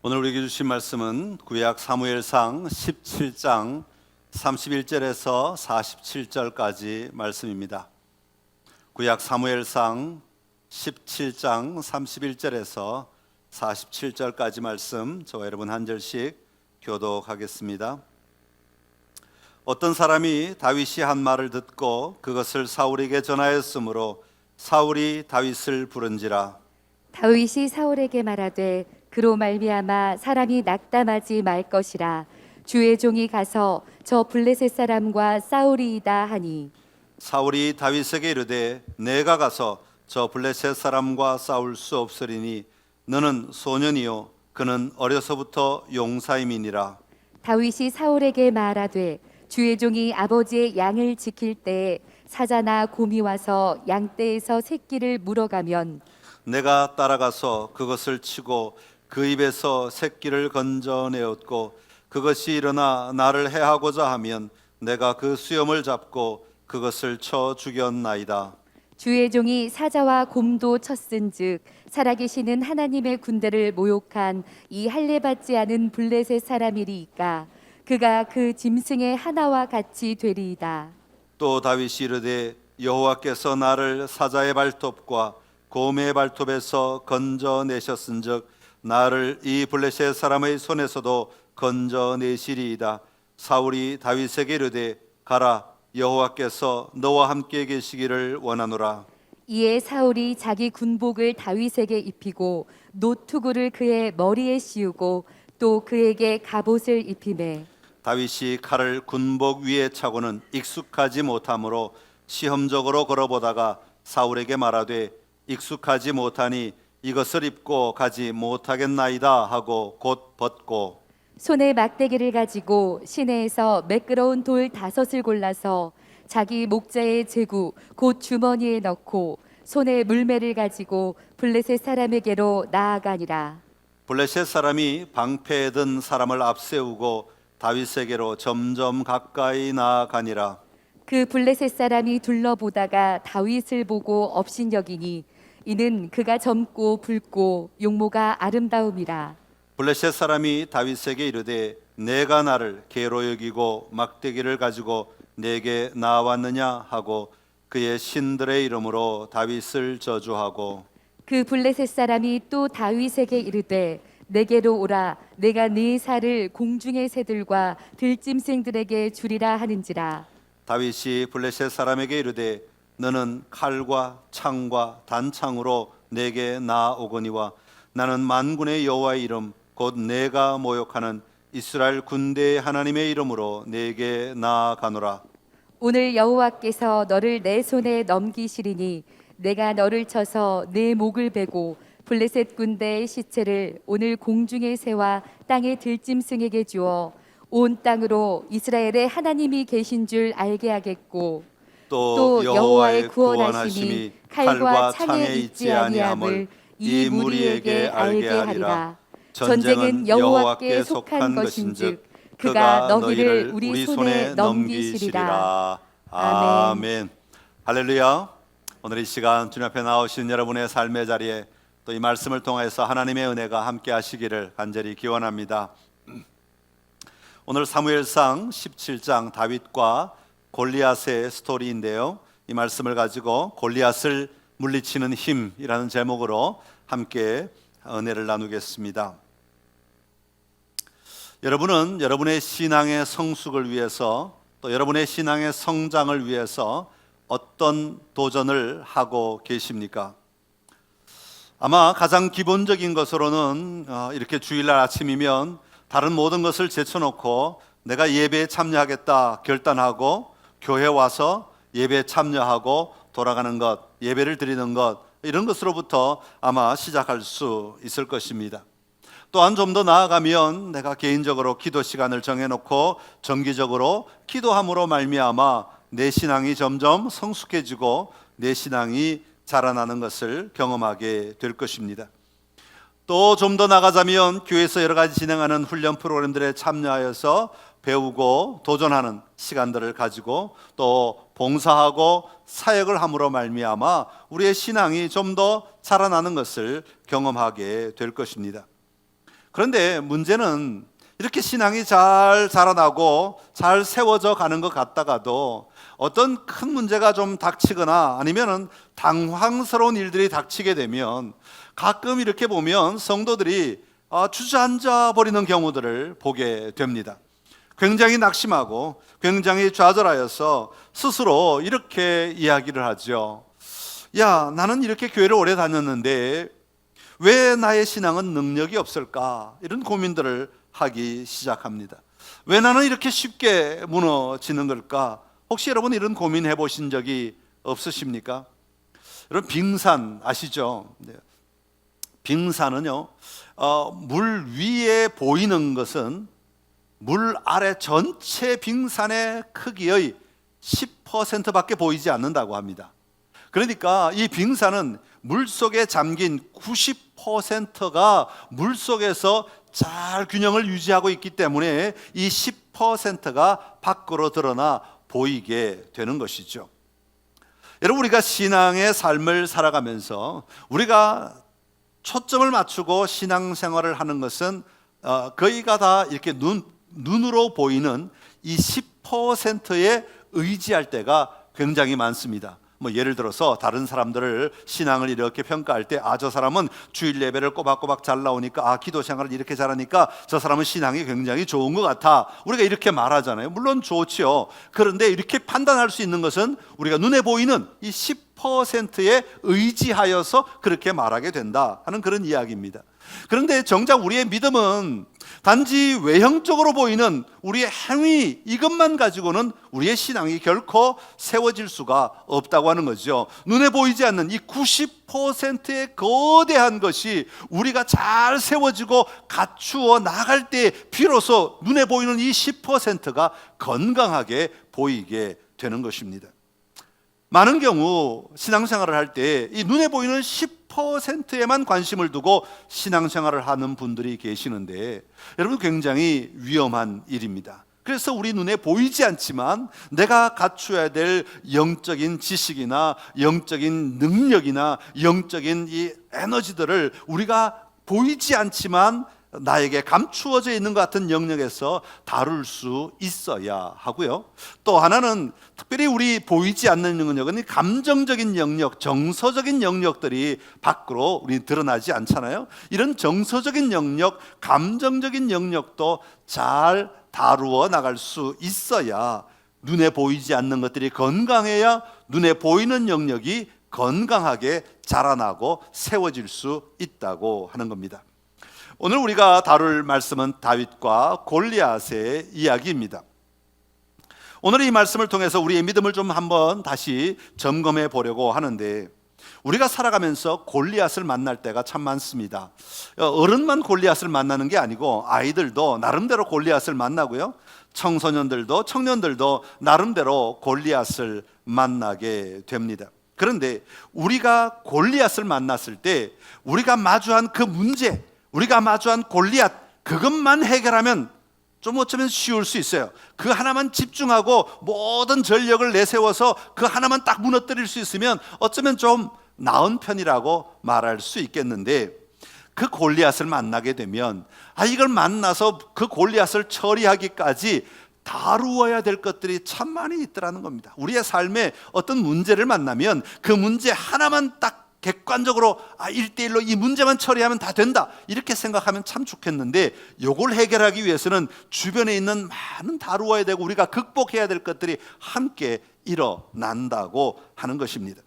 오늘 우리에게 주신 말씀은 구약 사무엘상 17장 31절에서 47절까지 말씀입니다. 구약 사무엘상 17장 31절에서 47절까지 말씀, 저와 여러분 한 절씩 교독하겠습니다. 어떤 사람이 다윗이 한 말을 듣고 그것을 사울에게 전하였으므로 사울이 다윗을 부른지라. 다윗이 사울에게 말하되 그로 말미암아 사람이 낙담하지 말 것이라. 주의 종이 가서 저 블레셋 사람과 싸우리이다 하니, 사울이 다윗에게 이르되 내가 가서 저 블레셋 사람과 싸울 수 없으리니 너는 소년이요 그는 어려서부터 용사임이니라. 다윗이 사울에게 말하되 주의 종이 아버지의 양을 지킬 때에 사자나 곰이 와서 양떼에서 새끼를 물어가면 내가 따라가서 그것을 치고 그 입에서 새끼를 건져내었고 그것이 일어나 나를 해하고자 하면 내가 그 수염을 잡고 그것을 쳐 죽였나이다. 주의 종이 사자와 곰도 쳤은즉 살아계시는 하나님의 군대를 모욕한 이 할례받지 않은 블레셋 사람이리이까 그가 그 짐승의 하나와 같이 되리이다. 또 다윗이 이르되 여호와께서 나를 사자의 발톱과 곰의 발톱에서 건져내셨은즉 나를 이 블레셋 사람의 손에서도 건져내시리이다. 사울이 다윗에게 이르되 가라, 여호와께서 너와 함께 계시기를 원하노라. 이에 사울이 자기 군복을 다윗에게 입히고 노투구를 그의 머리에 씌우고 또 그에게 갑옷을 입히매 다윗이 칼을 군복 위에 차고는 익숙하지 못하므로 시험적으로 걸어보다가 사울에게 말하되 익숙하지 못하니 이것을 입고 가지 못하겠나이다 하고 곧 벗고 손에 막대기를 가지고 시내에서 매끄러운 돌 5을 골라서 자기 목자의 제구 곧 주머니에 넣고 손에 물매를 가지고 블레셋 사람에게로 나아가니라. 블레셋 사람이 방패에 든 사람을 앞세우고 다윗에게로 점점 가까이 나아가니라. 그 블레셋 사람이 둘러보다가 다윗을 보고 업신여기니 이는 그가 젊고 붉고 용모가 아름다움이라. 블레셋 사람이 다윗에게 이르되 내가 나를 개로 여기고 막대기를 가지고 내게 나왔느냐 하고 그의 신들의 이름으로 다윗을 저주하고 그 블레셋 사람이 또 다윗에게 이르되 내게로 오라. 내가 네 살을 공중의 새들과 들짐승들에게 주리라 하는지라. 다윗이 블레셋 사람에게 이르되 너는 칼과 창과 단창으로 내게 나오거니와 나는 만군의 여호와의 이름 곧 내가 모욕하는 이스라엘 군대의 하나님의 이름으로 내게 나아가노라. 오늘 여호와께서 너를 내 손에 넘기시리니 내가 너를 쳐서 내 목을 베고 블레셋 군대의 시체를 오늘 공중의 새와 땅의 들짐승에게 주어 온 땅으로 이스라엘의 하나님이 계신 줄 알게 하겠고 또 여호와의 구원하심이 칼과 창에 있지 아니함을 이 무리에게 알게 하리라. 전쟁은 여호와께 속한 것인즉 그가 너희를 우리 손에 넘기시리라. 아멘. 할렐루야. 오늘 이 시간 주님 앞에 나오신 여러분의 삶의 자리에 또 이 말씀을 통해서 하나님의 은혜가 함께 하시기를 간절히 기원합니다. 오늘 사무엘상 17장 다윗과 골리앗의 스토리인데요, 이 말씀을 가지고 골리앗을 물리치는 힘이라는 제목으로 함께 은혜를 나누겠습니다. 여러분은 여러분의 신앙의 성숙을 위해서 또 여러분의 신앙의 성장을 위해서 어떤 도전을 하고 계십니까? 아마 가장 기본적인 것으로는 이렇게 주일날 아침이면 다른 모든 것을 제쳐놓고 내가 예배에 참여하겠다 결단하고 교회 와서 예배에 참여하고 돌아가는 것, 예배를 드리는 것, 이런 것으로부터 아마 시작할 수 있을 것입니다. 또한 좀 더 나아가면 내가 개인적으로 기도 시간을 정해놓고 정기적으로 기도함으로 말미암아 내 신앙이 점점 성숙해지고 내 신앙이 자라나는 것을 경험하게 될 것입니다. 또 좀 더 나가자면 교회에서 여러 가지 진행하는 훈련 프로그램들에 참여하여서 배우고 도전하는 시간들을 가지고 또 봉사하고 사역을 함으로 말미암아 우리의 신앙이 좀 더 자라나는 것을 경험하게 될 것입니다. 그런데 문제는 이렇게 신앙이 잘 자라나고 잘 세워져 가는 것 같다가도 어떤 큰 문제가 좀 닥치거나 아니면은 당황스러운 일들이 닥치게 되면 가끔 이렇게 보면 성도들이 주저앉아 버리는 경우들을 보게 됩니다. 굉장히 낙심하고 굉장히 좌절하여서 스스로 이렇게 이야기를 하죠. 야, 나는 이렇게 교회를 오래 다녔는데 왜 나의 신앙은 능력이 없을까? 이런 고민들을 하기 시작합니다. 왜 나는 이렇게 쉽게 무너지는 걸까? 혹시 여러분 이런 고민해 보신 적이 없으십니까? 여러분 빙산 아시죠? 네. 빙산은요, 물 위에 보이는 것은 물 아래 전체 빙산의 크기의 10%밖에 보이지 않는다고 합니다. 그러니까 이 빙산은 물 속에 잠긴 90%가 물 속에서 잘 균형을 유지하고 있기 때문에 이 10%가 밖으로 드러나 보이게 되는 것이죠. 여러분, 우리가 신앙의 삶을 살아가면서 우리가 초점을 맞추고 신앙생활을 하는 것은 거의가 다 이렇게 눈으로 보이는 이 10%에 의지할 때가 굉장히 많습니다. 뭐 예를 들어서 다른 사람들을 신앙을 이렇게 평가할 때 저 사람은 주일 예배를 꼬박꼬박 잘 나오니까 기도 생활을 이렇게 잘하니까 저 사람은 신앙이 굉장히 좋은 것 같아, 우리가 이렇게 말하잖아요. 물론 좋지요. 그런데 이렇게 판단할 수 있는 것은 우리가 눈에 보이는 이 10%에 의지하여서 그렇게 말하게 된다 하는 그런 이야기입니다. 그런데 정작 우리의 믿음은 단지 외형적으로 보이는 우리의 행위, 이것만 가지고는 우리의 신앙이 결코 세워질 수가 없다고 하는 거죠. 눈에 보이지 않는 이 90%의 거대한 것이 우리가 잘 세워지고 갖추어 나갈 때 비로소 눈에 보이는 이 10%가 건강하게 보이게 되는 것입니다. 많은 경우 신앙생활을 할 때 이 눈에 보이는 10%에만 관심을 두고 신앙생활을 하는 분들이 계시는데, 여러분 굉장히 위험한 일입니다. 그래서 우리 눈에 보이지 않지만 내가 갖춰야 될 영적인 지식이나 영적인 능력이나 영적인 이 에너지들을 우리가 보이지 않지만 나에게 감추어져 있는 것 같은 영역에서 다룰 수 있어야 하고요. 또 하나는 특별히 우리 보이지 않는 영역은 감정적인 영역, 정서적인 영역들이 밖으로 우리 드러나지 않잖아요. 이런 정서적인 영역, 감정적인 영역도 잘 다루어 나갈 수 있어야 눈에 보이지 않는 것들이 건강해야 눈에 보이는 영역이 건강하게 자라나고 세워질 수 있다고 하는 겁니다. 오늘 우리가 다룰 말씀은 다윗과 골리앗의 이야기입니다. 오늘 이 말씀을 통해서 우리의 믿음을 좀 한번 다시 점검해 보려고 하는데, 우리가 살아가면서 골리앗을 만날 때가 참 많습니다. 어른만 골리앗을 만나는 게 아니고 아이들도 나름대로 골리앗을 만나고요, 청소년들도 청년들도 나름대로 골리앗을 만나게 됩니다. 그런데 우리가 골리앗을 만났을 때 우리가 마주한 그 문제, 우리가 마주한 골리앗, 그것만 해결하면 좀 어쩌면 쉬울 수 있어요. 그 하나만 집중하고 모든 전력을 내세워서 그 하나만 딱 무너뜨릴 수 있으면 어쩌면 좀 나은 편이라고 말할 수 있겠는데, 그 골리앗을 만나게 되면 이걸 만나서 그 골리앗을 처리하기까지 다루어야 될 것들이 참 많이 있더라는 겁니다. 우리의 삶에 어떤 문제를 만나면 그 문제 하나만 딱 객관적으로 1대1로 이 문제만 처리하면 다 된다, 이렇게 생각하면 참 좋겠는데, 이걸 해결하기 위해서는 주변에 있는 많은 다루어야 되고 우리가 극복해야 될 것들이 함께 일어난다고 하는 것입니다.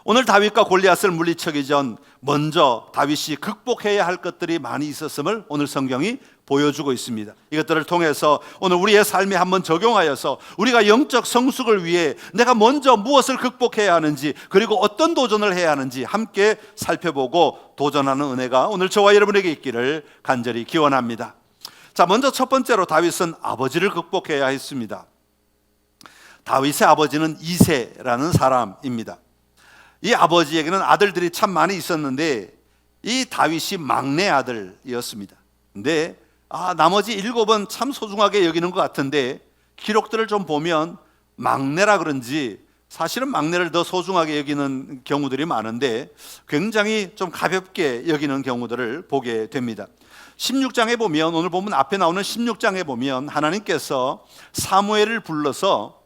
오늘 다윗과 골리앗을 물리치기 전 먼저 다윗이 극복해야 할 것들이 많이 있었음을 오늘 성경이 보여주고 있습니다. 이것들을 통해서 오늘 우리의 삶에 한번 적용하여서 우리가 영적 성숙을 위해 내가 먼저 무엇을 극복해야 하는지, 그리고 어떤 도전을 해야 하는지 함께 살펴보고 도전하는 은혜가 오늘 저와 여러분에게 있기를 간절히 기원합니다. 자, 먼저 첫 번째로 다윗은 아버지를 극복해야 했습니다. 다윗의 아버지는 이새라는 사람입니다. 이 아버지에게는 아들들이 참 많이 있었는데 이 다윗이 막내 아들이었습니다. 근데 나머지 7은 참 소중하게 여기는 것 같은데, 기록들을 좀 보면 막내라 그런지 사실은 막내를 더 소중하게 여기는 경우들이 많은데 굉장히 좀 가볍게 여기는 경우들을 보게 됩니다. 16장에 보면, 오늘 본문 앞에 나오는 16장에 보면 하나님께서 사무엘을 불러서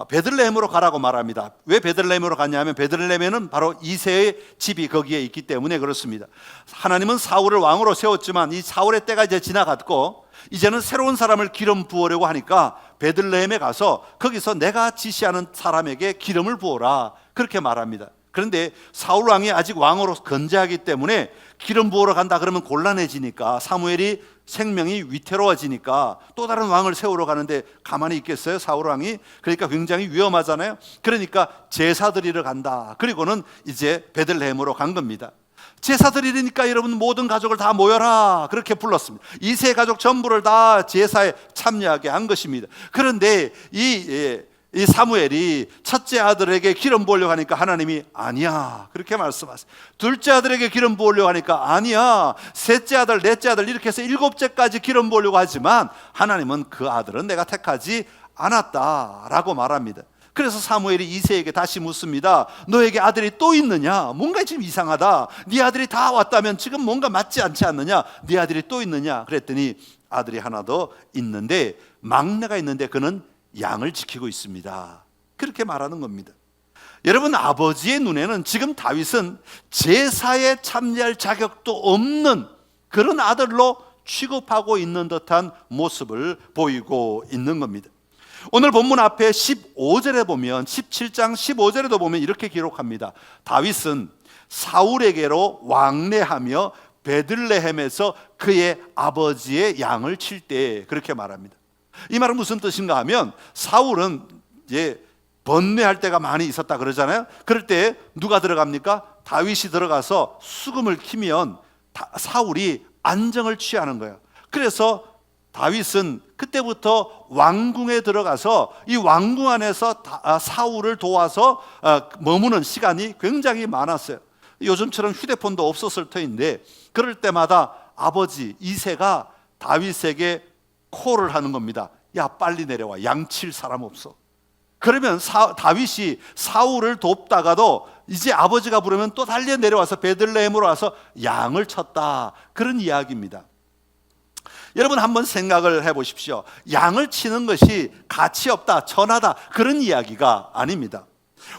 베들레헴으로 가라고 말합니다. 왜 베들레헴으로 가냐면 베들레헴에는 바로 이새의 집이 거기에 있기 때문에 그렇습니다. 하나님은 사울을 왕으로 세웠지만 이 사울의 때가 이제 지나갔고 이제는 새로운 사람을 기름 부으려고 하니까 베들레헴에 가서 거기서 내가 지시하는 사람에게 기름을 부어라, 그렇게 말합니다. 그런데 사울 왕이 아직 왕으로 건재하기 때문에 기름 부으러 간다 그러면 곤란해지니까, 사무엘이 생명이 위태로워지니까 또 다른 왕을 세우러 가는데 가만히 있겠어요, 사울 왕이? 그러니까 굉장히 위험하잖아요. 그러니까 제사 드리러 간다. 그리고는 이제 베들레헴으로 간 겁니다. 제사 드리니까 여러분 모든 가족을 다 모여라, 그렇게 불렀습니다. 이세 가족 전부를 다 제사에 참여하게 한 것입니다. 그런데 이 사무엘이 첫째 아들에게 기름 부으려고 하니까 하나님이 아니야, 그렇게 말씀하세요. 둘째 아들에게 기름 부으려고 하니까 아니야, 셋째 아들, 넷째 아들 이렇게 해서 일곱째까지 기름 부으려고 하지만 하나님은 그 아들은 내가 택하지 않았다라고 말합니다. 그래서 사무엘이 이새에게 다시 묻습니다. 너에게 아들이 또 있느냐? 뭔가 지금 이상하다. 네 아들이 다 왔다면 지금 뭔가 맞지 않지 않느냐? 네 아들이 또 있느냐? 그랬더니 아들이 하나 더 있는데, 막내가 있는데 그는 양을 지키고 있습니다, 그렇게 말하는 겁니다. 여러분, 아버지의 눈에는 지금 다윗은 제사에 참여할 자격도 없는 그런 아들로 취급하고 있는 듯한 모습을 보이고 있는 겁니다. 오늘 본문 앞에 15절에 보면, 17장 15절에도 보면 이렇게 기록합니다. 다윗은 사울에게로 왕래하며 베들레헴에서 그의 아버지의 양을 칠 때, 그렇게 말합니다. 이 말은 무슨 뜻인가 하면, 사울은 이제 번뇌할 때가 많이 있었다 그러잖아요. 그럴 때 누가 들어갑니까? 다윗이 들어가서 수금을 키면 사울이 안정을 취하는 거예요. 그래서 다윗은 그때부터 왕궁에 들어가서 이 왕궁 안에서 사울을 도와서 머무는 시간이 굉장히 많았어요. 요즘처럼 휴대폰도 없었을 터인데, 그럴 때마다 아버지 이새가 다윗에게 콜을 하는 겁니다. 야, 빨리 내려와, 양칠 사람 없어. 그러면 다윗이 사울을 돕다가도 이제 아버지가 부르면 또 달려 내려와서 베들레헴으로 와서 양을 쳤다, 그런 이야기입니다. 여러분 한번 생각을 해보십시오. 양을 치는 것이 가치 없다, 천하다, 그런 이야기가 아닙니다.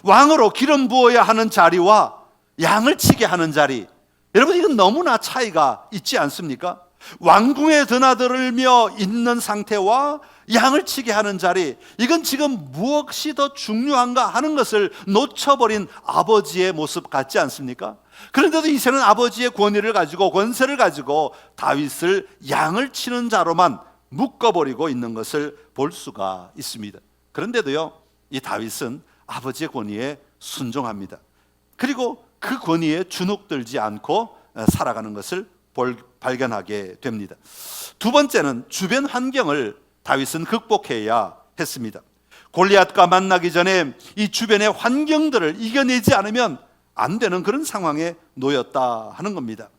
왕으로 기름 부어야 하는 자리와 양을 치게 하는 자리, 여러분 이건 너무나 차이가 있지 않습니까? 왕궁에 드나들며 있는 상태와 양을 치게 하는 자리, 이건 지금 무엇이 더 중요한가 하는 것을 놓쳐버린 아버지의 모습 같지 않습니까? 그런데도 이새는 아버지의 권위를 가지고 권세를 가지고 다윗을 양을 치는 자로만 묶어버리고 있는 것을 볼 수가 있습니다. 그런데도요, 이 다윗은 아버지의 권위에 순종합니다. 그리고 그 권위에 주눅들지 않고 살아가는 것을 발견하게 됩니다. 두 번째는 주변 환경을 다윗은 극복해야 했습니다. 골리앗과 만나기 전에 이 주변의 환경들을 이겨내지 않으면 안 되는 그런 상황에 놓였다 하는 겁니다.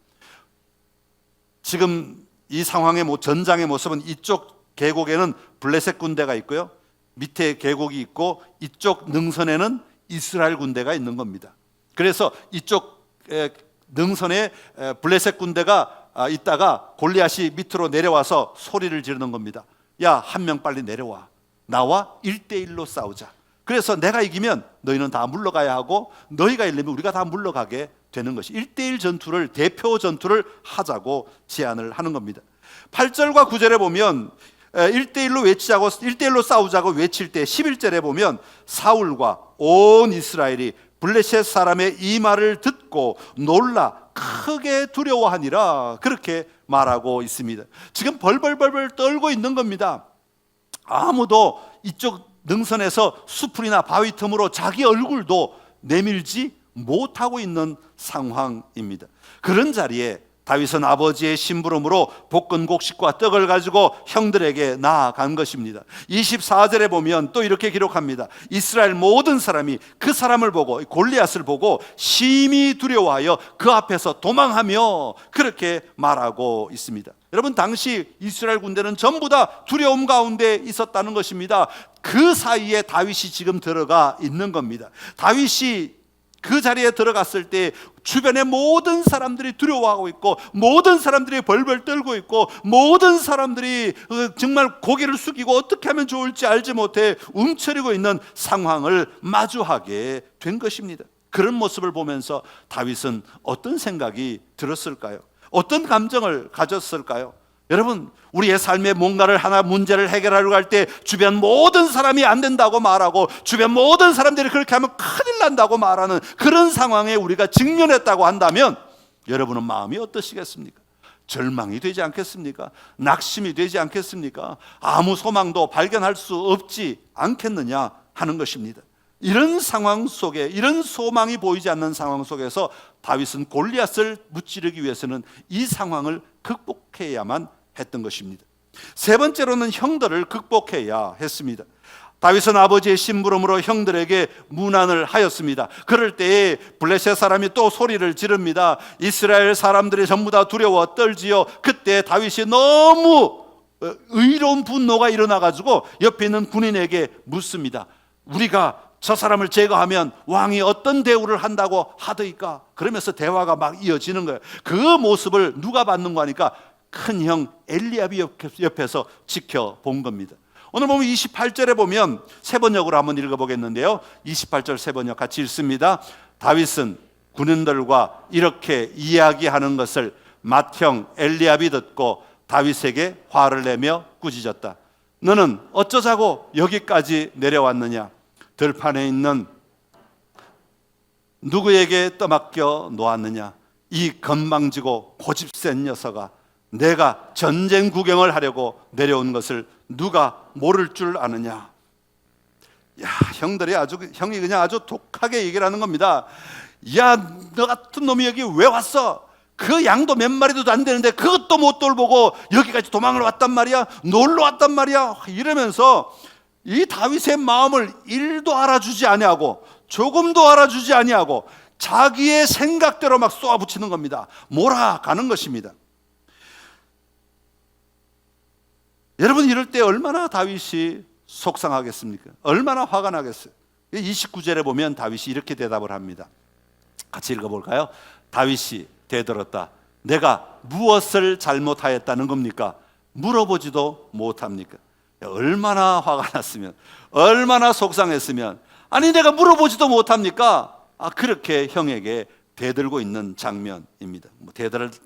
지금 이 상황의 전장의 모습은, 이쪽 계곡에는 블레셋 군대가 있고요, 밑에 계곡이 있고 이쪽 능선에는 이스라엘 군대가 있는 겁니다. 그래서 이쪽 능선에 블레셋 군대가 있다가 골리앗이 밑으로 내려와서 소리를 지르는 겁니다. 야, 한 명 빨리 내려와, 나와 1대1로 싸우자. 그래서 내가 이기면 너희는 다 물러가야 하고, 너희가 이기면 우리가 다 물러가게 되는 것이 1대1 전투를, 대표 전투를 하자고 제안을 하는 겁니다. 8절과 9절에 보면 1대1로 외치자고, 1대1로 싸우자고 외칠 때 11절에 보면 사울과 온 이스라엘이 블레셋 사람의 이 말을 듣고 놀라 크게 두려워하니라, 그렇게 말하고 있습니다. 지금 벌벌벌벌 떨고 있는 겁니다. 아무도 이쪽 능선에서 수풀이나 바위 틈으로 자기 얼굴도 내밀지 못하고 있는 상황입니다. 그런 자리에 다윗은 아버지의 심부름으로 볶은 곡식과 떡을 가지고 형들에게 나아간 것입니다. 24절에 보면 또 이렇게 기록합니다. 이스라엘 모든 사람이 그 사람을 보고, 골리앗을 보고 심히 두려워하여 그 앞에서 도망하며, 그렇게 말하고 있습니다. 여러분, 당시 이스라엘 군대는 전부 다 두려움 가운데 있었다는 것입니다. 그 사이에 다윗이 지금 들어가 있는 겁니다. 다윗이 그 자리에 들어갔을 때 주변의 모든 사람들이 두려워하고 있고, 모든 사람들이 벌벌 떨고 있고, 모든 사람들이 정말 고개를 숙이고 어떻게 하면 좋을지 알지 못해 움츠리고 있는 상황을 마주하게 된 것입니다. 그런 모습을 보면서 다윗은 어떤 생각이 들었을까요? 어떤 감정을 가졌을까요? 여러분, 우리의 삶에 뭔가를 하나 문제를 해결하려고 할 때 주변 모든 사람이 안 된다고 말하고, 주변 모든 사람들이 그렇게 하면 큰일 난다고 말하는 그런 상황에 우리가 직면했다고 한다면 여러분은 마음이 어떠시겠습니까? 절망이 되지 않겠습니까? 낙심이 되지 않겠습니까? 아무 소망도 발견할 수 없지 않겠느냐 하는 것입니다. 이런 상황 속에, 이런 소망이 보이지 않는 상황 속에서 다윗은 골리앗을 무찌르기 위해서는 이 상황을 극복해야만 했던 것입니다. 세 번째로는 형들을 극복해야 했습니다. 다윗은 아버지의 심부름으로 형들에게 문안을 하였습니다. 그럴 때에 블레셋 사람이 또 소리를 지릅니다. 이스라엘 사람들이 전부 다 두려워 떨지요. 그때 다윗이 너무 의로운 분노가 일어나가지고 옆에 있는 군인에게 묻습니다. 우리가 저 사람을 제거하면 왕이 어떤 대우를 한다고 하더이까? 그러면서 대화가 막 이어지는 거예요. 그 모습을 누가 받는 거니까 큰 형 엘리압이 옆에서 지켜본 겁니다. 오늘 보면 28절에 보면 세 번역으로 한번 읽어보겠는데요. 28절 세 번역 같이 읽습니다. 다윗은 군인들과 이렇게 이야기하는 것을 맏형 엘리압이 듣고 다윗에게 화를 내며 꾸짖었다. 너는 어쩌자고 여기까지 내려왔느냐? 들판에 있는 누구에게 떠맡겨 놓았느냐? 이 건방지고 고집센 녀석아, 내가 전쟁 구경을 하려고 내려온 것을 누가 모를 줄 아느냐? 야, 형이 그냥 아주 독하게 얘기를 하는 겁니다. 야, 너 같은 놈이 여기 왜 왔어? 그 양도 몇 마리도 안 되는데 그것도 못 돌보고 여기까지 도망을 왔단 말이야? 놀러 왔단 말이야? 이러면서 이 다윗의 마음을 1도 알아주지 아니하고, 조금도 알아주지 아니하고 자기의 생각대로 막 쏘아붙이는 겁니다. 몰아가는 것입니다. 여러분, 이럴 때 얼마나 다윗이 속상하겠습니까? 얼마나 화가 나겠어요? 29절에 보면 다윗이 이렇게 대답을 합니다. 같이 읽어볼까요? 다윗이 대들었다. 내가 무엇을 잘못하였다는 겁니까? 물어보지도 못합니까? 얼마나 화가 났으면, 얼마나 속상했으면, 아니 내가 물어보지도 못합니까? 그렇게 형에게 대들고 있는 장면입니다.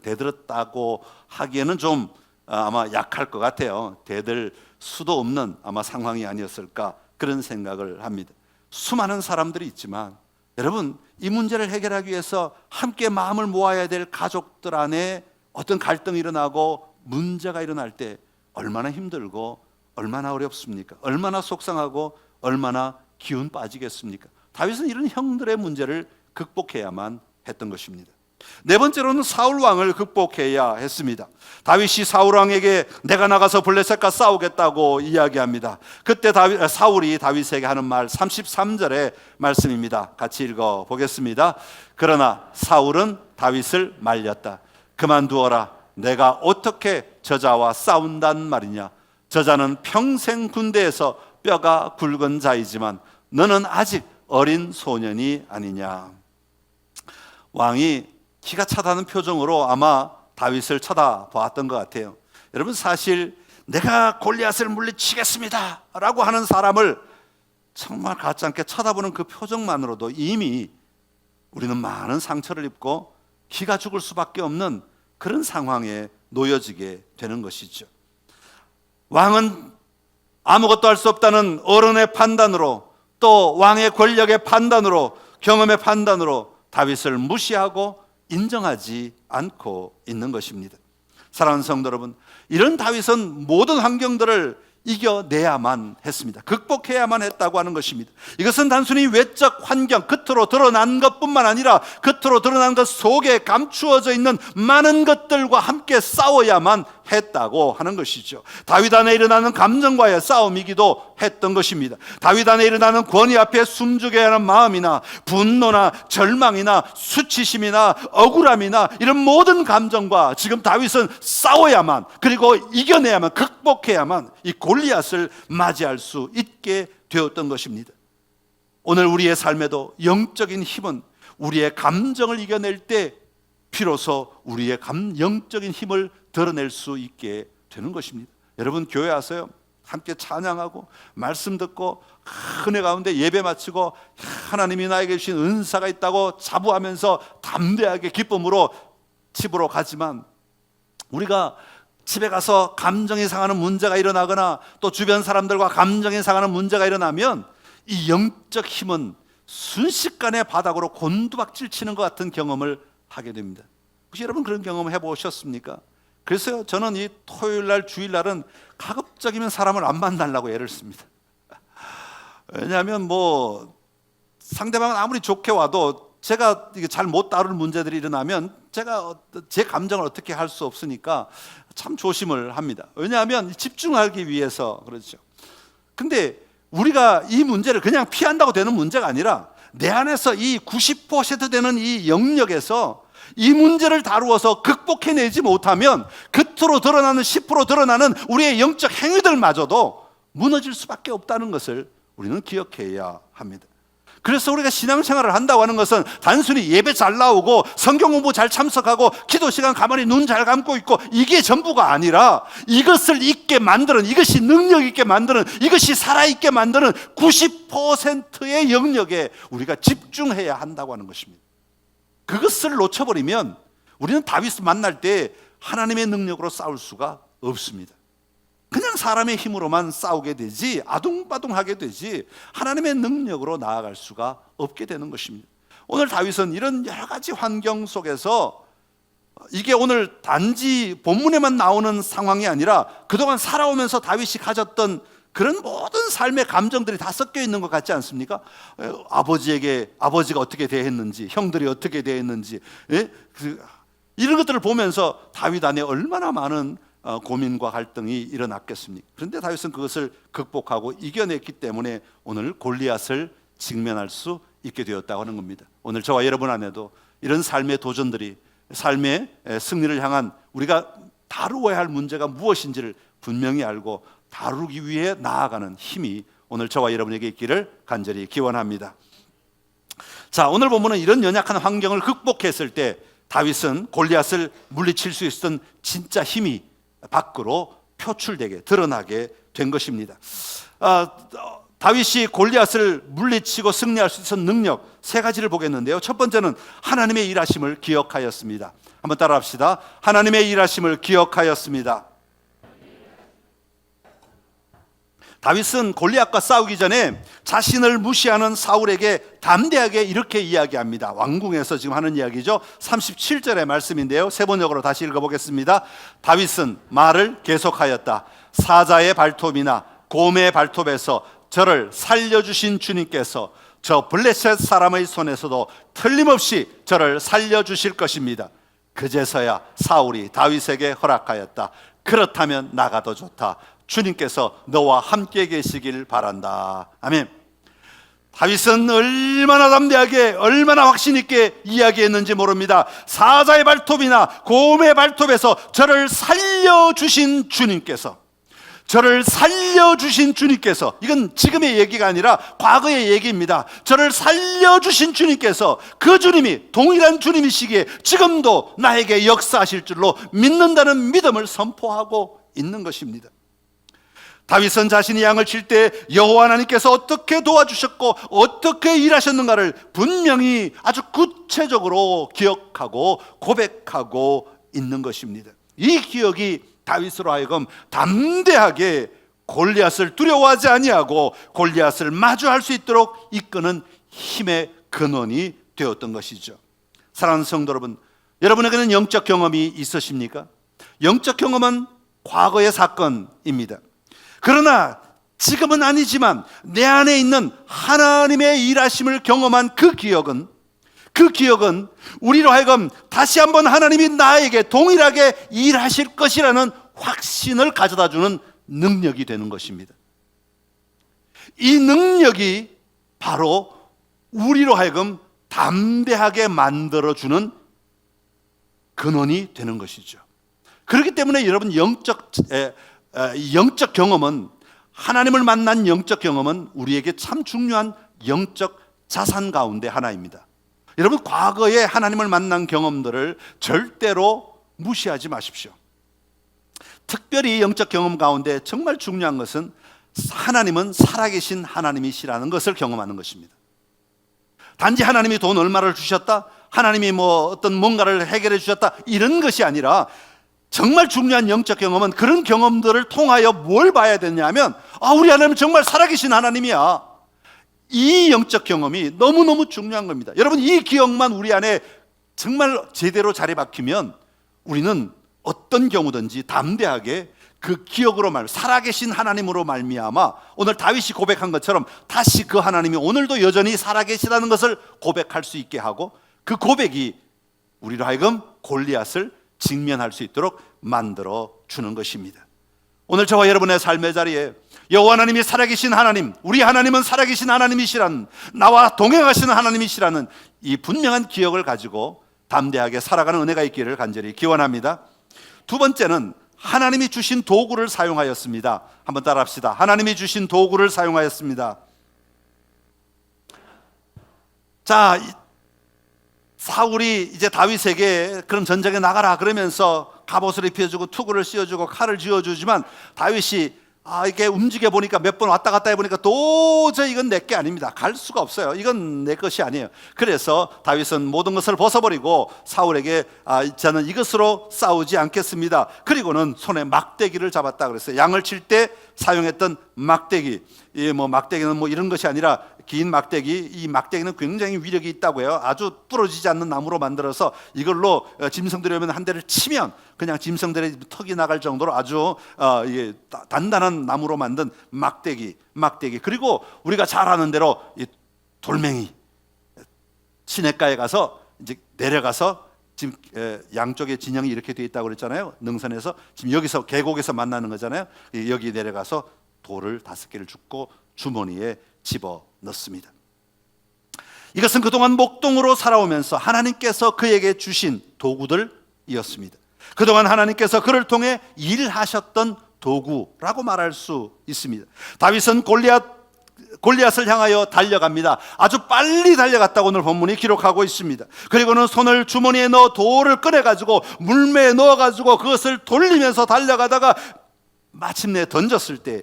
대들었다고 하기에는 좀 아마 약할 것 같아요. 대들 수도 없는 아마 상황이 아니었을까, 그런 생각을 합니다. 수많은 사람들이 있지만 여러분, 이 문제를 해결하기 위해서 함께 마음을 모아야 될 가족들 안에 어떤 갈등이 일어나고 문제가 일어날 때 얼마나 힘들고 얼마나 어렵습니까? 얼마나 속상하고 얼마나 기운 빠지겠습니까? 다윗은 이런 형들의 문제를 극복해야만 했던 것입니다. 네 번째로는 사울 왕을 극복해야 했습니다. 다윗이 사울 왕에게 내가 나가서 블레셋과 싸우겠다고 이야기합니다. 그때 사울이 다윗에게 하는 말 33절의 말씀입니다. 같이 읽어 보겠습니다. 그러나 사울은 다윗을 말렸다. 그만두어라. 내가 어떻게 저자와 싸운단 말이냐? 저자는 평생 군대에서 뼈가 굵은 자이지만 너는 아직 어린 소년이 아니냐. 왕이 기가 차다는 표정으로 아마 다윗을 쳐다보았던 것 같아요. 여러분, 사실 내가 골리앗을 물리치겠습니다 라고 하는 사람을 정말 가짜 않게 쳐다보는 그 표정만으로도 이미 우리는 많은 상처를 입고 기가 죽을 수밖에 없는 그런 상황에 놓여지게 되는 것이죠. 왕은 아무것도 할 수 없다는 어른의 판단으로, 또 왕의 권력의 판단으로, 경험의 판단으로 다윗을 무시하고 인정하지 않고 있는 것입니다. 사랑하는 성도 여러분, 이런 다윗은 모든 환경들을 이겨내야만 했습니다. 극복해야만 했다고 하는 것입니다. 이것은 단순히 외적 환경, 겉으로 드러난 것뿐만 아니라 겉으로 드러난 것 속에 감추어져 있는 많은 것들과 함께 싸워야만 했다고 하는 것이죠. 다윗 안에 일어나는 감정과의 싸움이기도 했던 것입니다. 다윗 안에 일어나는 권위 앞에 숨죽게 하는 마음이나 분노나 절망이나 수치심이나 억울함이나 이런 모든 감정과 지금 다윗은 싸워야만, 그리고 이겨내야만, 극복해야만 이 골리앗을 맞이할 수 있게 되었던 것입니다. 오늘 우리의 삶에도 영적인 힘은 우리의 감정을 이겨낼 때 비로소 우리의 영적인 힘을 드러낼 수 있게 되는 것입니다. 여러분, 교회 와서요, 함께 찬양하고 말씀 듣고 은혜 가운데 예배 마치고 하나님이 나에게 주신 은사가 있다고 자부하면서 담대하게 기쁨으로 집으로 가지만, 우리가 집에 가서 감정이 상하는 문제가 일어나거나 또 주변 사람들과 감정이 상하는 문제가 일어나면 이 영적 힘은 순식간에 바닥으로 곤두박질 치는 것 같은 경험을 하게 됩니다. 혹시 여러분 그런 경험 해보셨습니까? 그래서 저는 이 토요일날 주일날은 가급적이면 사람을 안 만나려고 애를 씁니다. 왜냐하면 상대방은 아무리 좋게 와도 제가 잘 못 다룰 문제들이 일어나면 제가 제 감정을 어떻게 할 수 없으니까 참 조심을 합니다. 왜냐하면 집중하기 위해서 그렇죠. 근데 우리가 이 문제를 그냥 피한다고 되는 문제가 아니라 내 안에서 이 90% 되는 이 영역에서 이 문제를 다루어서 극복해내지 못하면 겉으로 드러나는 10% 드러나는 우리의 영적 행위들마저도 무너질 수밖에 없다는 것을 우리는 기억해야 합니다. 그래서 우리가 신앙생활을 한다고 하는 것은 단순히 예배 잘 나오고 성경 공부 잘 참석하고 기도 시간 가만히 눈 잘 감고 있고 이게 전부가 아니라 이것을 있게 만드는, 이것이 능력 있게 만드는, 이것이 살아있게 만드는 90%의 영역에 우리가 집중해야 한다고 하는 것입니다. 그것을 놓쳐버리면 우리는 다윗을 만날 때 하나님의 능력으로 싸울 수가 없습니다. 그냥 사람의 힘으로만 싸우게 되지, 아둥바둥하게 되지 하나님의 능력으로 나아갈 수가 없게 되는 것입니다. 오늘 다윗은 이런 여러 가지 환경 속에서, 이게 오늘 단지 본문에만 나오는 상황이 아니라 그동안 살아오면서 다윗이 가졌던 그런 모든 삶의 감정들이 다 섞여 있는 것 같지 않습니까? 아버지가 어떻게 대했는지, 형들이 어떻게 대했는지, 이런 것들을 보면서 다윗 안에 얼마나 많은 고민과 갈등이 일어났겠습니까? 그런데 다윗은 그것을 극복하고 이겨냈기 때문에 오늘 골리앗을 직면할 수 있게 되었다고 하는 겁니다. 오늘 저와 여러분 안에도 이런 삶의 도전들이, 삶의 승리를 향한 우리가 다루어야 할 문제가 무엇인지를 분명히 알고 다루기 위해 나아가는 힘이 오늘 저와 여러분에게 있기를 간절히 기원합니다. 자, 오늘 본문은 이런 연약한 환경을 극복했을 때 다윗은 골리앗을 물리칠 수 있었던 진짜 힘이 밖으로 표출되게, 드러나게 된 것입니다. 다윗이 골리앗을 물리치고 승리할 수 있었던 능력 세 가지를 보겠는데요. 첫 번째는 하나님의 일하심을 기억하였습니다. 한번 따라합시다. 하나님의 일하심을 기억하였습니다. 다윗은 골리앗과 싸우기 전에 자신을 무시하는 사울에게 담대하게 이렇게 이야기합니다. 왕궁에서 지금 하는 이야기죠. 37절의 말씀인데요, 세 번역으로 다시 읽어보겠습니다. 다윗은 말을 계속하였다. 사자의 발톱이나 곰의 발톱에서 저를 살려주신 주님께서 저 블레셋 사람의 손에서도 틀림없이 저를 살려주실 것입니다. 그제서야 사울이 다윗에게 허락하였다. 그렇다면 나가도 좋다. 주님께서 너와 함께 계시길 바란다. 아멘. 다윗은 얼마나 담대하게, 얼마나 확신 있게 이야기했는지 모릅니다. 사자의 발톱이나 곰의 발톱에서 저를 살려주신 주님께서, 저를 살려주신 주님께서, 이건 지금의 얘기가 아니라 과거의 얘기입니다. 저를 살려주신 주님께서, 그 주님이 동일한 주님이시기에 지금도 나에게 역사하실 줄로 믿는다는 믿음을 선포하고 있는 것입니다. 다윗은 자신이 양을 칠 때 여호와 하나님께서 어떻게 도와주셨고 어떻게 일하셨는가를 분명히 아주 구체적으로 기억하고 고백하고 있는 것입니다. 이 기억이 다윗으로 하여금 담대하게 골리앗을 두려워하지 아니하고 골리앗을 마주할 수 있도록 이끄는 힘의 근원이 되었던 것이죠. 사랑하는 성도 여러분, 여러분에게는 영적 경험이 있으십니까? 영적 경험은 과거의 사건입니다. 그러나 지금은 아니지만 내 안에 있는 하나님의 일하심을 경험한 그 기억은 우리로 하여금 다시 한번 하나님이 나에게 동일하게 일하실 것이라는 확신을 가져다주는 능력이 되는 것입니다. 이 능력이 바로 우리로 하여금 담대하게 만들어주는 근원이 되는 것이죠. 그렇기 때문에 여러분, 영적 경험은, 하나님을 만난 영적 경험은 우리에게 참 중요한 영적 자산 가운데 하나입니다. 여러분, 과거에 하나님을 만난 경험들을 절대로 무시하지 마십시오. 특별히 영적 경험 가운데 정말 중요한 것은 하나님은 살아계신 하나님이시라는 것을 경험하는 것입니다. 단지 하나님이 돈 얼마를 주셨다, 하나님이 뭐 어떤 뭔가를 해결해 주셨다, 이런 것이 아니라 정말 중요한 영적 경험은 그런 경험들을 통하여 뭘 봐야 되냐면, 우리 하나님은 정말 살아계신 하나님이야. 이 영적 경험이 너무너무 중요한 겁니다. 여러분, 이 기억만 우리 안에 정말 제대로 자리 박히면 우리는 어떤 경우든지 담대하게 그 기억으로 살아계신 하나님으로 말미암아 오늘 다윗이 고백한 것처럼 다시 그 하나님이 오늘도 여전히 살아계시다는 것을 고백할 수 있게 하고, 그 고백이 우리로 하여금 골리앗을 직면할 수 있도록 만들어 주는 것입니다. 오늘 저와 여러분의 삶의 자리에 여호와 하나님이 살아계신 하나님, 우리 하나님은 살아계신 하나님이시라는, 나와 동행하시는 하나님이시라는 이 분명한 기억을 가지고 담대하게 살아가는 은혜가 있기를 간절히 기원합니다. 두 번째는 하나님이 주신 도구를 사용하였습니다. 한번 따라합시다. 하나님이 주신 도구를 사용하였습니다. 자, 사울이 이제 다윗에게 그럼 전쟁에 나가라 그러면서 갑옷을 입혀주고 투구를 씌워주고 칼을 쥐어주지만, 다윗이 이렇게 움직여 보니까 몇 번 왔다 갔다 해보니까 도저히 이건 내 게 아닙니다. 갈 수가 없어요. 이건 내 것이 아니에요. 그래서 다윗은 모든 것을 벗어버리고 사울에게 저는 이것으로 싸우지 않겠습니다. 그리고는 손에 막대기를 잡았다 그랬어요. 양을 칠 때 사용했던 막대기, 막대기는 이런 것이 아니라 긴 막대기, 이 막대기는 굉장히 위력이 있다고 해요. 아주 부러지지 않는 나무로 만들어서 이걸로 짐승들이 오면 한 대를 치면 그냥 짐승들의 턱이 나갈 정도로 아주 단단한 나무로 만든 막대기. 그리고 우리가 잘 아는 대로 이 돌멩이, 시냇가에 가서 이제 내려가서 지금 양쪽에 진영이 이렇게 되어 있다고 그랬잖아요. 능선에서 지금 여기서 계곡에서 만나는 거잖아요. 여기 내려가서 돌을 5개를 줍고 주머니에 집어 넣습니다. 이것은 그동안 목동으로 살아오면서 하나님께서 그에게 주신 도구들이었습니다. 그동안 하나님께서 그를 통해 일하셨던 도구라고 말할 수 있습니다. 다윗은 골리앗을 향하여 달려갑니다. 아주 빨리 달려갔다고 오늘 본문이 기록하고 있습니다. 그리고는 손을 주머니에 넣어 돌을 꺼내가지고 물매에 넣어가지고 그것을 돌리면서 달려가다가 마침내 던졌을 때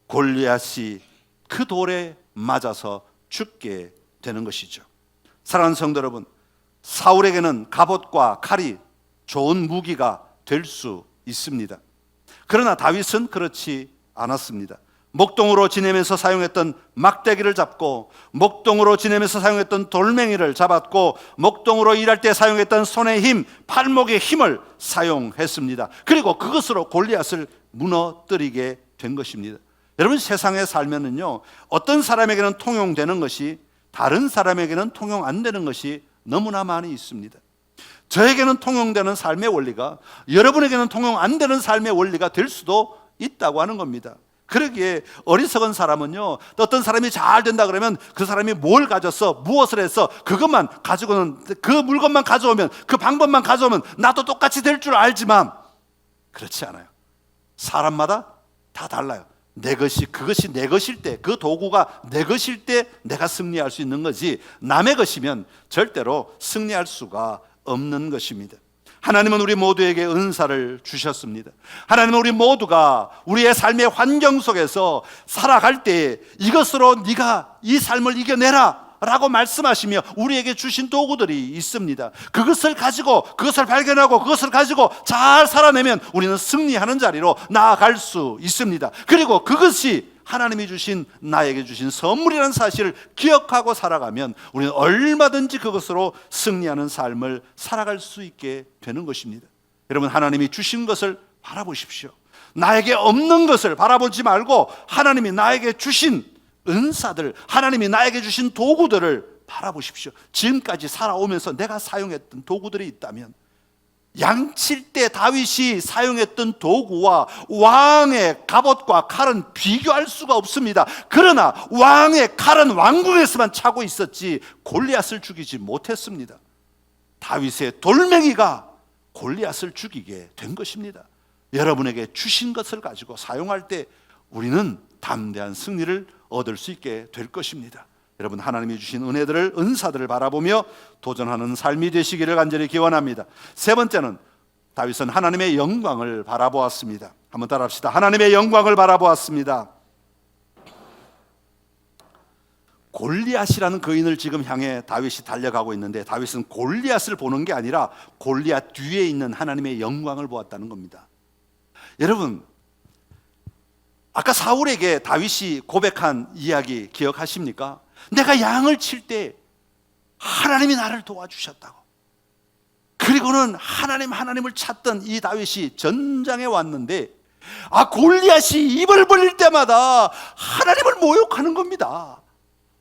골리앗이 그 돌에 맞아서 죽게 되는 것이죠. 사랑하는 성도 여러분, 사울에게는 갑옷과 칼이 좋은 무기가 될 수 있습니다. 그러나 다윗은 그렇지 않았습니다. 목동으로 지내면서 사용했던 막대기를 잡고, 목동으로 지내면서 사용했던 돌멩이를 잡았고, 목동으로 일할 때 사용했던 손의 힘, 팔목의 힘을 사용했습니다. 그리고 그것으로 골리앗을 무너뜨리게 된 것입니다. 여러분, 세상에 살면은요, 어떤 사람에게는 통용되는 것이 다른 사람에게는 통용 안 되는 것이 너무나 많이 있습니다. 저에게는 통용되는 삶의 원리가 여러분에게는 통용 안 되는 삶의 원리가 될 수도 있다고 하는 겁니다. 그러기에 어리석은 사람은요, 어떤 사람이 잘 된다 그러면 그 사람이 뭘 가졌어, 무엇을 했어, 그것만 가지고는, 그 물건만 가져오면, 그 방법만 가져오면 나도 똑같이 될 줄 알지만 그렇지 않아요. 사람마다 다 달라요. 그것이 내 것일 때, 그 도구가 내 것일 때 내가 승리할 수 있는 거지, 남의 것이면 절대로 승리할 수가 없는 것입니다. 하나님은 우리 모두에게 은사를 주셨습니다. 하나님은 우리 모두가 우리의 삶의 환경 속에서 살아갈 때 이것으로 네가 이 삶을 이겨내라 라고 말씀하시며 우리에게 주신 도구들이 있습니다. 그것을 가지고, 그것을 발견하고 그것을 가지고 잘 살아내면 우리는 승리하는 자리로 나아갈 수 있습니다. 그리고 그것이 하나님이 주신, 나에게 주신 선물이라는 사실을 기억하고 살아가면 우리는 얼마든지 그것으로 승리하는 삶을 살아갈 수 있게 되는 것입니다. 여러분, 하나님이 주신 것을 바라보십시오. 나에게 없는 것을 바라보지 말고 하나님이 나에게 주신 은사들, 하나님이 나에게 주신 도구들을 바라보십시오. 지금까지 살아오면서 내가 사용했던 도구들이 있다면, 양칠 때 다윗이 사용했던 도구와 왕의 갑옷과 칼은 비교할 수가 없습니다. 그러나 왕의 칼은 왕궁에서만 차고 있었지 골리앗을 죽이지 못했습니다. 다윗의 돌멩이가 골리앗을 죽이게 된 것입니다. 여러분에게 주신 것을 가지고 사용할 때 우리는 담대한 승리를 얻을 수 있게 될 것입니다. 여러분 하나님이 주신 은혜들을, 은사들을 바라보며 도전하는 삶이 되시기를 간절히 기원합니다. 세 번째는 다윗은 하나님의 영광을 바라보았습니다. 한번 따라합시다. 하나님의 영광을 바라보았습니다. 골리앗이라는 거인을 지금 향해 다윗이 달려가고 있는데, 다윗은 골리앗을 보는 게 아니라 골리앗 뒤에 있는 하나님의 영광을 보았다는 겁니다. 여러분, 아까 사울에게 다윗이 고백한 이야기 기억하십니까? 내가 양을 칠 때 하나님이 나를 도와주셨다고. 그리고는 하나님을 찾던 이 다윗이 전장에 왔는데, 골리앗이 입을 벌릴 때마다 하나님을 모욕하는 겁니다.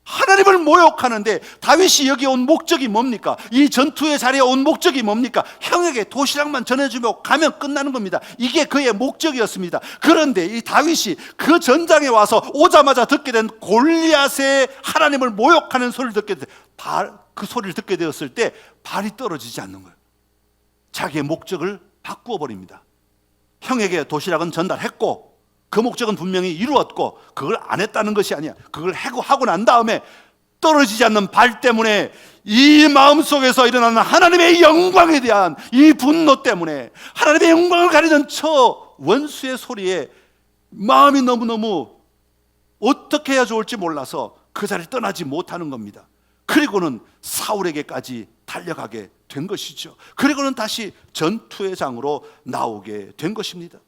하나님을 모욕하는데 다윗이 여기 온 목적이 뭡니까? 이 전투의 자리에 온 목적이 뭡니까? 형에게 도시락만 전해주며 가면 끝나는 겁니다. 이게 그의 목적이었습니다. 그런데 이 다윗이 그 전장에 와서 오자마자 듣게 된 골리앗의 하나님을 모욕하는 소리를 그 소리를 듣게 되었을 때 발이 떨어지지 않는 거예요. 자기의 목적을 바꾸어 버립니다. 형에게 도시락은 전달했고 그 목적은 분명히 이루었고 그걸 안 했다는 것이 아니야. 그걸 하고 난 다음에 떨어지지 않는 발 때문에, 이 마음속에서 일어나는 하나님의 영광에 대한 이 분노 때문에, 하나님의 영광을 가리는 저 원수의 소리에 마음이 너무너무 어떻게 해야 좋을지 몰라서 그 자리를 떠나지 못하는 겁니다. 그리고는 사울에게까지 달려가게 된 것이죠. 그리고는 다시 전투의 장으로 나오게 된 것입니다.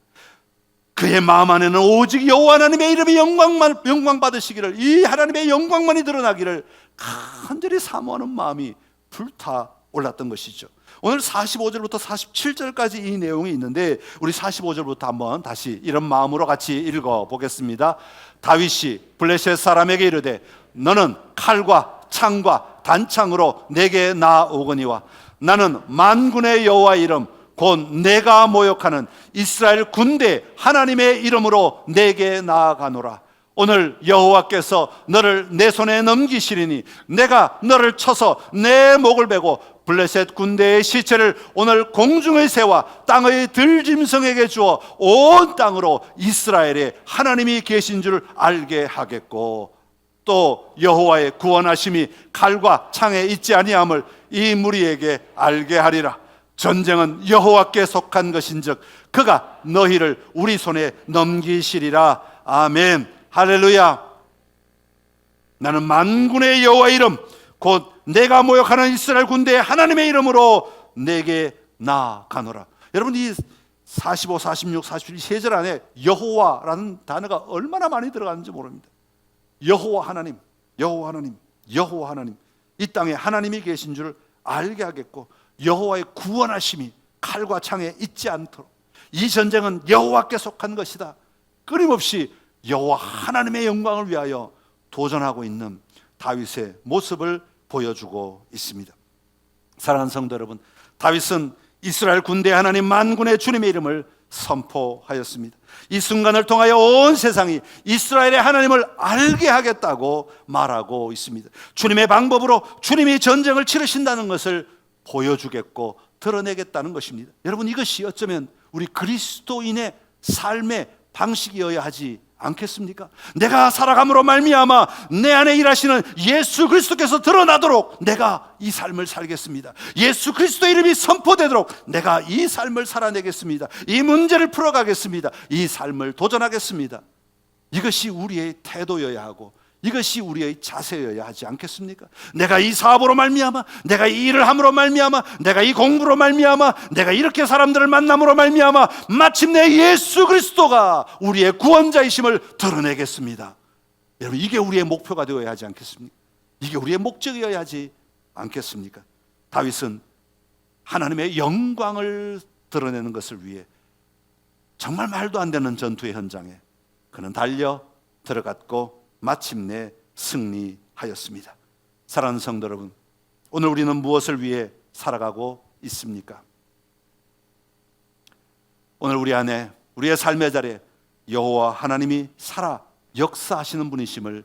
그의 마음 안에는 오직 여호와 하나님의 이름이 영광 받으시기를, 이 하나님의 영광만이 드러나기를 간절히 사모하는 마음이 불타 올랐던 것이죠. 오늘 45절부터 47절까지 이 내용이 있는데, 우리 45절부터 한번 다시 이런 마음으로 같이 읽어보겠습니다. 다윗이 블레셋 사람에게 이르되 너는 칼과 창과 단창으로 내게 나아오거니와 나는 만군의 여호와 이름 곧 내가 모욕하는 이스라엘 군대 하나님의 이름으로 내게 나아가노라. 오늘 여호와께서 너를 내 손에 넘기시리니 내가 너를 쳐서 내 목을 베고 블레셋 군대의 시체를 오늘 공중의 새와 땅의 들짐승에게 주어 온 땅으로 이스라엘에 하나님이 계신 줄 알게 하겠고, 또 여호와의 구원하심이 칼과 창에 있지 아니함을 이 무리에게 알게 하리라. 전쟁은 여호와께 속한 것인즉 그가 너희를 우리 손에 넘기시리라. 아멘. 할렐루야. 나는 만군의 여호와 이름 곧 내가 모욕하는 이스라엘 군대의 하나님의 이름으로 내게 나아가노라. 여러분, 이 45, 46, 47 세 절 안에 여호와라는 단어가 얼마나 많이 들어가는지 모릅니다. 여호와 하나님, 여호와 하나님, 여호와 하나님. 이 땅에 하나님이 계신 줄 알게 하겠고, 여호와의 구원하심이 칼과 창에 있지 않도록, 이 전쟁은 여호와께 속한 것이다. 끊임없이 여호와 하나님의 영광을 위하여 도전하고 있는 다윗의 모습을 보여주고 있습니다. 사랑하는 성도 여러분, 다윗은 이스라엘 군대 하나님 만군의 주님의 이름을 선포하였습니다. 이 순간을 통하여 온 세상이 이스라엘의 하나님을 알게 하겠다고 말하고 있습니다. 주님의 방법으로 주님이 전쟁을 치르신다는 것을 보여주겠고 드러내겠다는 것입니다. 여러분, 이것이 어쩌면 우리 그리스도인의 삶의 방식이어야 하지 않겠습니까? 내가 살아감으로 말미암아 내 안에 일하시는 예수 그리스도께서 드러나도록 내가 이 삶을 살겠습니다. 예수 그리스도 이름이 선포되도록 내가 이 삶을 살아내겠습니다. 이 문제를 풀어가겠습니다. 이 삶을 도전하겠습니다. 이것이 우리의 태도여야 하고, 이것이 우리의 자세여야 하지 않겠습니까? 내가 이 사업으로 말미암아, 내가 이 일을 함으로 말미암아, 내가 이 공부로 말미암아, 내가 이렇게 사람들을 만남으로 말미암아 마침내 예수 그리스도가 우리의 구원자이심을 드러내겠습니다. 여러분, 이게 우리의 목표가 되어야 하지 않겠습니까? 이게 우리의 목적이어야 하지 않겠습니까? 다윗은 하나님의 영광을 드러내는 것을 위해 정말 말도 안 되는 전투의 현장에 그는 달려 들어갔고 마침내 승리하였습니다. 사랑하는 성도 여러분, 오늘 우리는 무엇을 위해 살아가고 있습니까? 오늘 우리 안에, 우리의 삶의 자리에 여호와 하나님이 살아 역사하시는 분이심을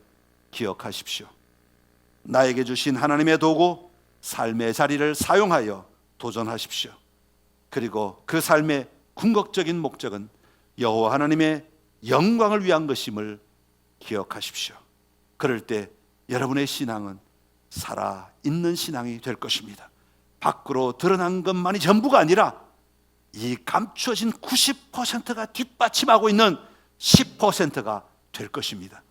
기억하십시오. 나에게 주신 하나님의 도구, 삶의 자리를 사용하여 도전하십시오. 그리고 그 삶의 궁극적인 목적은 여호와 하나님의 영광을 위한 것임을 기억하십시오. 그럴 때 여러분의 신앙은 살아있는 신앙이 될 것입니다. 밖으로 드러난 것만이 전부가 아니라 이 감추어진 90%가 뒷받침하고 있는 10%가 될 것입니다.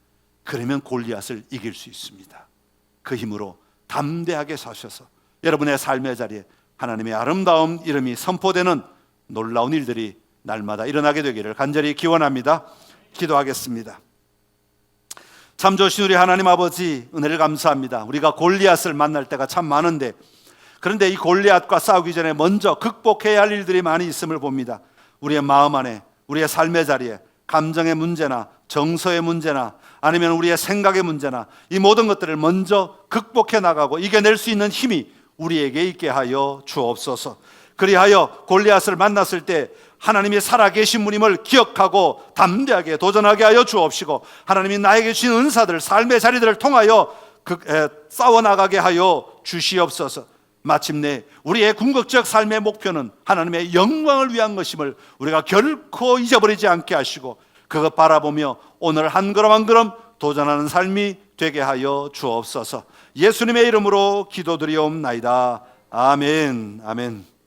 그러면 골리앗을 이길 수 있습니다. 그 힘으로 담대하게 서셔서 여러분의 삶의 자리에 하나님의 아름다운 이름이 선포되는 놀라운 일들이 날마다 일어나게 되기를 간절히 기원합니다. 기도하겠습니다. 참 좋으신 우리 하나님 아버지, 은혜를 감사합니다. 우리가 골리앗을 만날 때가 참 많은데, 그런데 이 골리앗과 싸우기 전에 먼저 극복해야 할 일들이 많이 있음을 봅니다. 우리의 마음 안에, 우리의 삶의 자리에 감정의 문제나 정서의 문제나 아니면 우리의 생각의 문제나 이 모든 것들을 먼저 극복해 나가고 이겨낼 수 있는 힘이 우리에게 있게 하여 주옵소서. 그리하여 골리앗을 만났을 때 하나님이 살아계신 분임을 기억하고 담대하게 도전하게 하여 주옵시고, 하나님이 나에게 주신 은사들, 삶의 자리들을 통하여 싸워나가게 하여 주시옵소서. 마침내 우리의 궁극적 삶의 목표는 하나님의 영광을 위한 것임을 우리가 결코 잊어버리지 않게 하시고, 그것 바라보며 오늘 한 걸음 한 걸음 도전하는 삶이 되게 하여 주옵소서. 예수님의 이름으로 기도드리옵나이다. 아멘. 아멘.